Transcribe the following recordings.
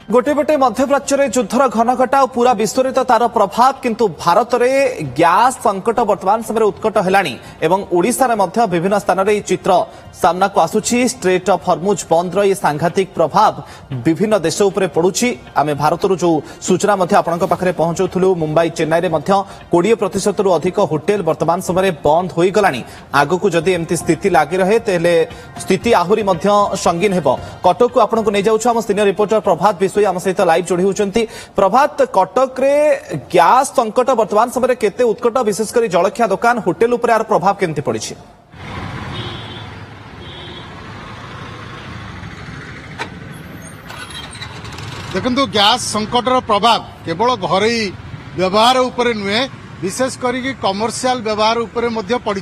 गोटे पटे मध्यप्राच्य में युद्धर घनघटा और पूरा विश्व में तार प्रभाव किंतु भारत में गैस संकट वर्तमान समय उत्कट है ओडिशा रे विभिन्न स्थान में चित्र सामना को आसुची। स्ट्रेट ऑफ हॉर्मुज बंद ये सांघातिक प्रभाव विभिन्न देश उपर पड़ुछि। आमे भारत जो सूचना आपंक पाखे पहुंचुलु मुंबई चेन्नई में 20% रु अधिक होटेल वर्तमान समय बंद हो गलानी। आगकू जदि एमती स्थिति लगी रहे तेले स्थिति आहुरी संगीन हेबो। कटक को आपन को नै जाउछु हम सीनियर रिपोर्टर प्रभात विश्व आम सहित लाइव जोड़ी होती। प्रभात, कटक रे गैस संकट वर्तमान समय केते उत्कट विशेषकर जलखिया दुकान होटेल उपर यार प्रभाव केमती पड़ी? देखो गैस संकट प्रभाव केवल घरोई व्यवहार उपर नुहे विशेष करी कमर्शियल व्यवहार उपर पड़ी।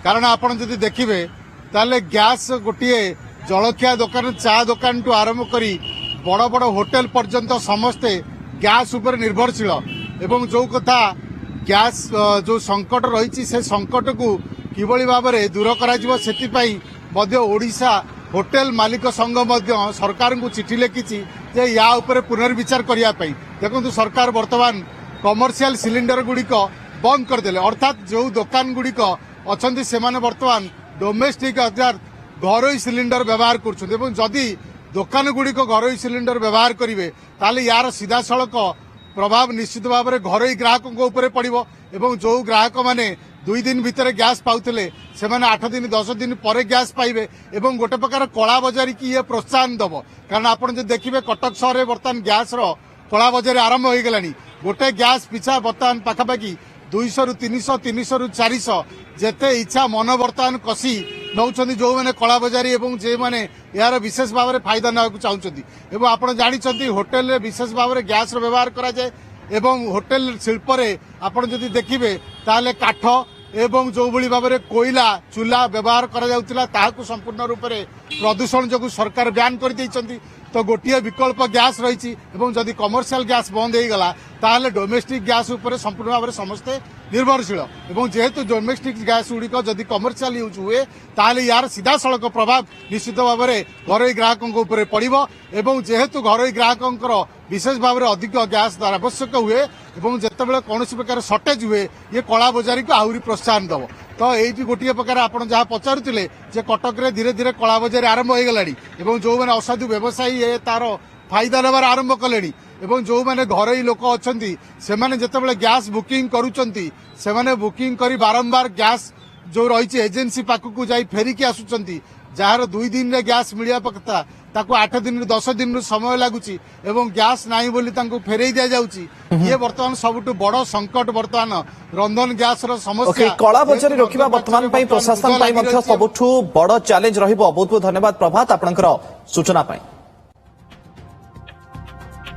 कारण आपड़ जदि देखिए ताले गैस गोटे जलखिया दुकान चा दुकान टू आरंभ करी बड़ बड़ होटेल पर्यंत समस्ते गैस उपर निर्भरशील एवं जो कथा गैस जो संकट रही से संकट को किभली भाव में दूर कर ओडिशा होटेल मालिक संघ सरकार को चिठी लिखी या ऊपर पुनर्विचार करने। देखो सरकार वर्तमान कमर्शियल सिलिंडर गुड़िक बंद करदे अर्थात जो दुकान गुड़िक अच्छा से वर्तमान डोमेस्टिक अर्थात घरोई सिलिंडर व्यवहार करुँच। दुकान गुड़िक घरोई सिलिंडर व्यवहार करेंगे ताले यार सीधा सड़क प्रभाव निश्चित भाव में घरोई ग्राहकों उपर पड़ो। जो ग्राहक माने 2 दिन भितर गैस पाउले से 8 दिन 10 दिन पर गैस पाइबे एवं गोटे प्रकार कला बजारी की ये प्रोत्साहन दब। कारण आपड़ जो देखिए कटक सहर में बर्तमान गैस कला बजारी आरंभ हो गलानी। गोटे गैस पिछा बर्तमान पाखापाखि 200 रु 300 300 रु 400 जेते इच्छा मन बर्तमान कसी नौ जो मैंने कला बजारी जो मैंने यार विशेष भाव में फायदा ना चाहते। आप जानते होटेल विशेष भाव में गैस व्यवहार कराए होटेल शिल्प आप देखिए ताले काठ एवं जो भली भाव में कोयला चूल्हा व्यवहार करा संपूर्ण रूप से प्रदूषण जो सरकार बैन कर तो गोटे विकल्प गैस रही। जदि कमर्शियल गैस बंद हो गला ताले डोमेस्टिक गैस उपर संपूर्ण भाव में समस्ते निर्भरशील जेहेतु डोमेस्टिक गैस गुड़िक जदि कमर्शियल यूज हुए ताले यार सीधा सड़क प्रभाव निश्चित भाव में घरोई ग्राहकों उपर पड़ो। जेहेतु घरोई ग्राहकों विशेष भाव में अधिक गैस आवश्यक हुए जितेबाला कौन प्रकार सर्टेज हुए ये कला बजारी को आहरी प्रोत्साहन दब। तो ये गोटे प्रकार आप जहाँ पचारुले कटक रे धीरे धीरे कला बजारी आरंभ हो गलानी जो मैंने असाधु व्यवसायी तार फायदा नेबार आरंभ कले जो मैंने घरोई लोक अच्छा से जितेबाला गैस बुकिंग करुँच से बुकिंग कर बारंबार गैस जो रही एजेन्सी पाखक जा फेरिकी आसुंच जार 2 दिन रे गैस मिलिया पकता ताको 8 दिन 10 दिन समय लगुच गैस नहीं बोली फेरई दि जाऊँगी। ये बर्तमान सबुठ बड़ संकट बर्तमान रंधन गैस समस्या कला बजारी रोकवा वर्तमान प्रशासन सबुठ बड़ चैलेंज रहिबो। बहुत बहुत धन्यवाद प्रभात आपनकर सूचना पाई।